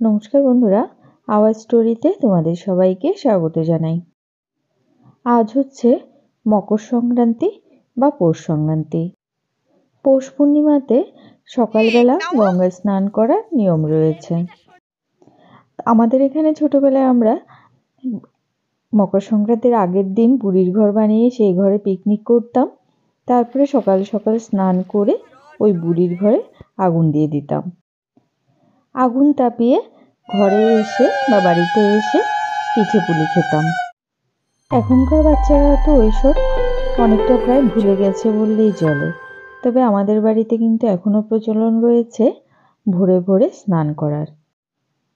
নমস্কার বন্ধুরা, আওয়াজ স্টোরিতে তোমাদের সবাইকে স্বাগত জানাই। আজ হচ্ছে মকর সংক্রান্তি বা পৌষ সংক্রান্তি। পৌষ পূর্ণিমাতে সকালবেলা গঙ্গা স্নান করার নিয়ম রয়েছে। আমাদের এখানে ছোটবেলায় আমরা মকর সংক্রান্তির আগের দিন বুড়ির ঘর বানিয়ে সেই ঘরে পিকনিক করতাম। তারপরে সকাল সকাল স্নান করে ওই বুড়ির ঘরে আগুন দিয়ে দিতাম। আগুন তাপিয়ে ঘরে এসে বা বাড়িতে এসে পিঠে পুলি খেতাম। এখনকার বাচ্চারা তো ওইসব অনেকটা প্রায় ভুলে গেছে বললেই চলে। তবে আমাদের বাড়িতে কিন্তু এখনো প্রচলন রয়েছে ভোরে ভোরে স্নান করার।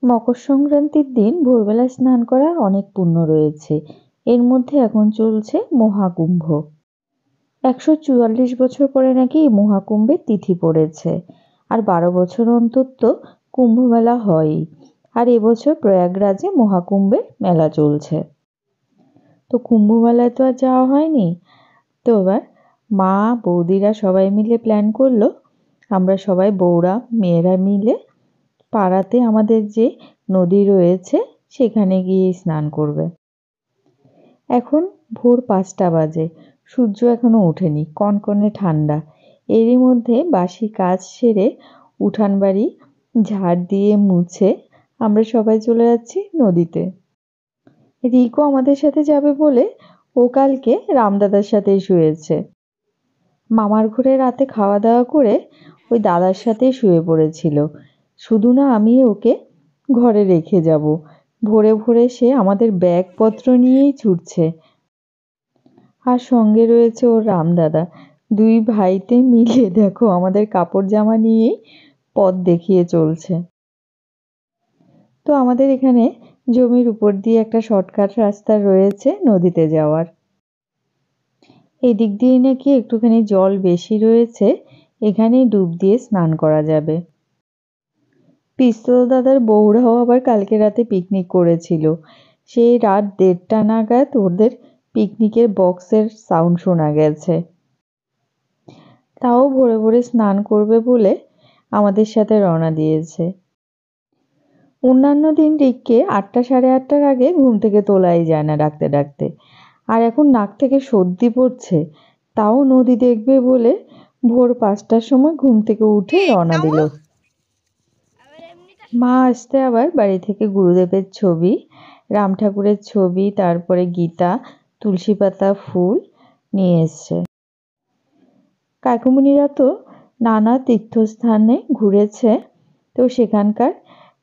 মকর সংক্রান্তির দিন ভোরবেলা স্নান করার অনেক পুণ্য রয়েছে। এর মধ্যে এখন চলছে মহাকুম্ভ। 144 বছর পরে নাকি এই মহাকুম্ভের তিথি পড়েছে। আর 12 বছর অন্তর তো কুম্ভ মেলা হয়ই। আর এবছর প্রয়াগরাজে মহাকুম্ভের মেলা চলছে। তো কুম্ভ মেলায় তো আর যাওয়া হয়নি। তো এবার মা বৌদিরা সবাই মিলে প্ল্যান করলো, আমরা সবাই বউরা মেয়েরা মিলে পাড়াতে আমাদের যে নদী রয়েছে সেখানে গিয়ে স্নান করবে। এখন ভোর 5টা বাজে, সূর্য এখনো ওঠেনি, কনকনে ঠান্ডা। এরই মধ্যে বাসি কাজ সেরে উঠান বাড়ি ঝাড় দিয়ে মুছে আমরা সবাই চলে যাচ্ছি নদীতে। রিকো আমাদের সাথে যাবে বলে ও কালকে রামদাদার সাথেই শুয়েছে। মামার ঘরে রাতে খাওয়া দাওয়া করে ওই দাদার সাথেই শুয়ে পড়েছিল। শুধু না আমি ওকে ঘরে রেখে যাব। ভোরে ভোরে সে আমাদের ব্যাগপত্র নিয়েই ছুটছে। আর সঙ্গে রয়েছে ওর রামদাদা। দুই ভাইতে মিলে দেখো আমাদের কাপড় জামা নিয়েই পথ দেখিয়ে চলছে। তো আমাদের এখানে জমির উপর দিয়ে একটা শর্টকাট রাস্তা রয়েছে নদীতে যাওয়ার। এই দিক দিয়ে নাকি একটুখানি জল বেশি রয়েছে, এখানেই ডুব দিয়ে স্নান করা যাবে। পিস্তল দাদার বউরাও আবার কালকে রাতে পিকনিক করেছিল। সেই রাত 1:30টা নাগাদ ওদের পিকনিকের বক্সের সাউন্ড শোনা গেছে। তাও ভোরে ভোরে স্নান করবে বলে আমাদের সাথে রওনা দিয়েছে। অন্যান্য দিন রিককে 8টা সাড়ে 8টার আগে ঘুম থেকে তোলাই যায় না ডাকতে ডাকতে। আর এখন নাক থেকে সর্দি পড়ছে, তাও নদী দেখবে বলে ভোর 5টার সময় ঘুম থেকে উঠে রওনা দিল। মা আসতে আবার বাড়ি থেকে গুরুদেবের ছবি, রাম ঠাকুরের ছবি, তারপরে গীতা, তুলসী পাতা, ফুল নিয়ে এসছে। কাকুমুনিরা তো নানা তীর্থস্থানে ঘুরেছে, তো সেখানকার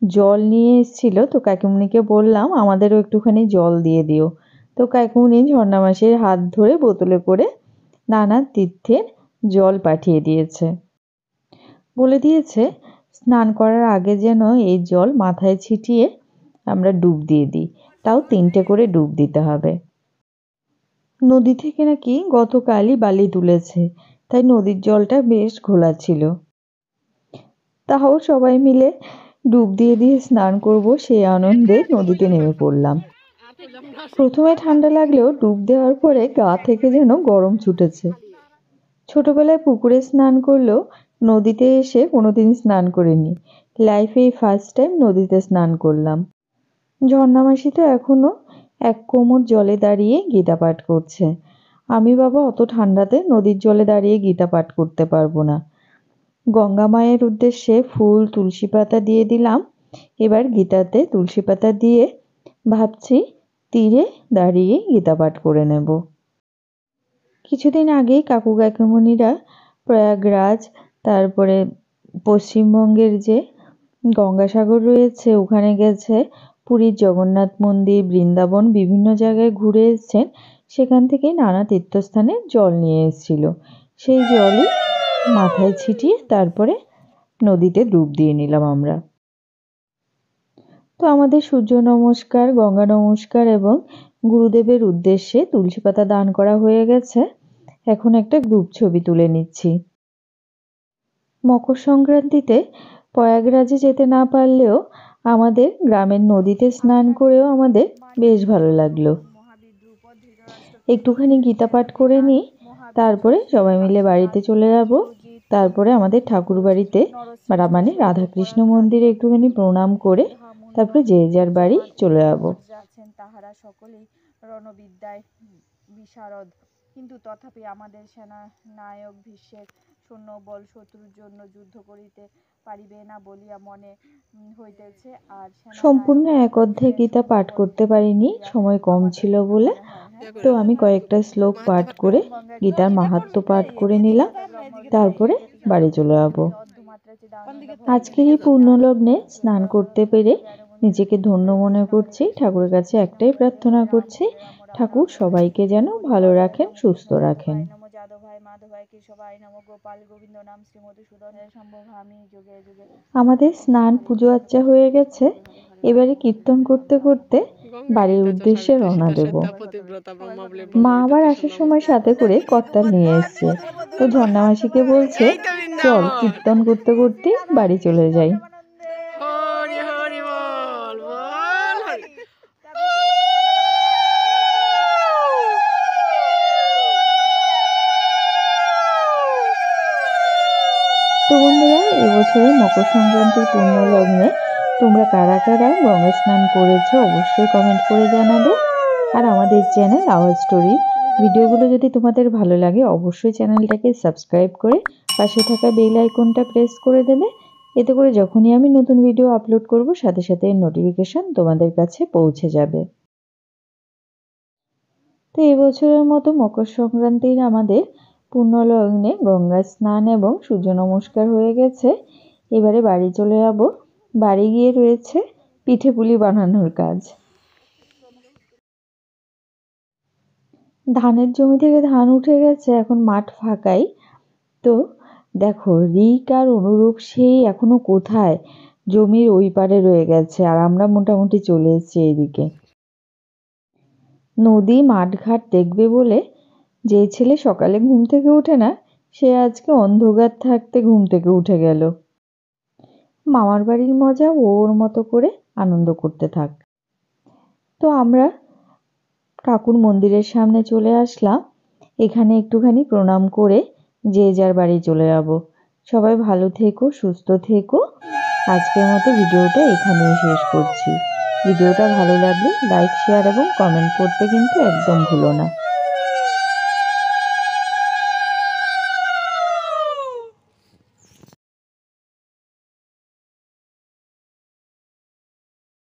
জল নিয়ে এসেছিল। তো কাকিমুনিকে বললাম আমাদেরও একটুখানি জল দিয়ে দিও। তো কাকিমুনি ঝর্ণা মাসির হাত ধরে বোতলে করে নানা তীর্থের জল পাঠিয়ে দিয়েছে। বলে দিয়েছে স্নান করার আগে যেন এই জল মাথায় ছিটিয়ে আমরা ডুব দিয়ে দিই, তাও 3টে করে ডুব দিতে হবে। নদী থেকে নাকি গতকালই বালি তুলেছে, তাই নদীর জলটা বেশ ঘোলা ছিল। তাও সবাই মিলে ডুব দিয়ে দিয়ে স্নান করব সেই আনন্দে নদীতে নেমে পড়লাম। প্রথমে ঠান্ডা লাগলেও ডুব দেওয়ার পরে গা থেকে যেন গরম ছুটেছে। ছোটবেলায় পুকুরে স্নান করলেও নদীতে এসে কোনোদিন স্নান করিনি। লাইফে এই ফার্স্ট টাইম নদীতে স্নান করলাম। ঝর্ণা মাসি তো এখনো এক কোমর জলে দাঁড়িয়ে গীতা পাঠ করছে। আমি বাবা অত ঠান্ডাতে নদীর জলে দাঁড়িয়ে গীতা পাঠ করতে পারবো না। গঙ্গা মায়ের উদ্দেশ্যে ফুল তুলসী পাতা দিয়ে দিলাম। এবার গীতাতে তুলসী পাতা দিয়ে ভাবছি তীরে দাঁড়িয়ে গীতা পাঠ করে নেব। কিছুদিন আগেই কাকু কাকিমুনিরা প্রয়াগরাজ, তারপরে পশ্চিমবঙ্গের যে গঙ্গাসাগর রয়েছে ওখানে গেছে, পুরীর জগন্নাথ মন্দির, বৃন্দাবন বিভিন্ন জায়গায় ঘুরে এসছেন। সেখান থেকে নানা তীর্থস্থানে জল নিয়ে এসেছিল। সেই জলই মাথায় ছিটিয়ে তারপরে নদীতে ডুব দিয়ে নিলাম আমরা। তো আমাদের সূর্য নমস্কার, গঙ্গা নমস্কার এবং গুরুদেবের উদ্দেশ্যে তুলসী পাতা দান করা হয়ে গেছে। এখন একটা গ্রুপ ছবি তুলে নিচ্ছি। মকর সংক্রান্তিতে প্রয়াগরাজে যেতে না পারলেও আমাদের গ্রামের নদীতে স্নান করেও আমাদের বেশ ভালো লাগলো। একটুখানি গীতা পাঠ করে নিই, তারপরে সবাই মিলে বাড়িতে চলে যাব। তারপরে আমাদের ঠাকুর বাড়িতে মানে রাধাকৃষ্ণ মন্দিরে একটুখানি প্রণাম করে তারপরে যে যার বাড়ি চলে যাব। আছেন তাহারা সকলেই রণবিদ্যায় বিশারদ, কিন্তু তথাপি আমাদের সেনা নায়ক ভীষ্মের সৈন্যবল শত্রুর জন্য যুদ্ধ করিতে পারিবে না বলিয়া মনে হইতেছে। আর সম্পূর্ণ এক অধ্যায় গীতা পাঠ করতে পারিনি, সময় কম ছিল বলে। তো আমি কয়েকটা শ্লোক পাঠ করে গীতার মাহাত্ম্য পাঠ করে নিলাম, তারপরে বাড়ি চলে যাব। আজকের এই পূর্ণলগ্নে স্নান করতে পেরে নিজেকে ধন্য মনে করছি। ঠাকুরের কাছে একটাই প্রার্থনা করছি, ঠাকুর সবাইকে যেন ভালো রাখেন, সুস্থ রাখেন। আমাদের স্নান পুজো আচ্চা হয়ে গেছে, এবারে কীর্তন করতে করতে বাড়ির উদ্দেশ্যে রওনা দেব। মা আবার আসার সময় সাথে করে কর্তাল নিয়ে এসছে, তো ঝর্ণা মাসিকে বলছে চল কীর্তন করতে করতে বাড়ি চলে যাই। তো বন্ধুরা, এবছরের মকর সংক্রান্তির পূর্ণ লগ্নে তোমরা কারা কারা গঙ্গা স্নান করেছো অবশ্যই কমেন্ট করে জানাবে। আর আমাদের চ্যানেল আওয়াজ স্টোরি ভিডিওগুলো যদি তোমাদের ভালো লাগে অবশ্যই চ্যানেলটাকে সাবস্ক্রাইব করে পাশে থাকা বেল আইকনটা প্রেস করে দেবে, এতে করে যখনই আমি নতুন ভিডিও আপলোড করব সাথে সাথে নোটিফিকেশন তোমাদের কাছে পৌঁছে যাবে। তো এবছরের মতো মকর সংক্রান্তির আমাদের পূর্ণলগ্নে গঙ্গা স্নান এবং সূর্য নমস্কার হয়ে গেছে। এবারে বাড়ি চলে যাব। বাড়ি গিয়ে রয়েছে পিঠে পুলি বানানোর কাজ। ধানের জমি থেকে ধান উঠে গেছে, এখন মাঠ ফাঁকাই। তো দেখো রিক আর অনুরূপ সেই এখনো কোথায় জমির ওই পারে রয়ে গেছে, আর আমরা মোটামুটি চলে এসেছি এইদিকে। নদী মাঠঘাট দেখবে বলে যে ছেলে সকালে ঘুম থেকে ওঠে না, সে আজকে অন্ধকার থাকতে ঘুম থেকে উঠে গেল। মামার বাড়ির মজা ওর মতো করে আনন্দ করতে থাক। তো আমরা ঠাকুর মন্দিরের সামনে চলে আসলাম, এখানে একটুখানি প্রণাম করে যে যার বাড়ি চলে যাব। সবাই ভালো থেকো, সুস্থ থেকো। আজকের মতো ভিডিওটা এখানেই শেষ করছি। ভিডিওটা ভালো লাগলে লাইক, শেয়ার এবং কমেন্ট করতে কিন্তু একদম ভুলো না।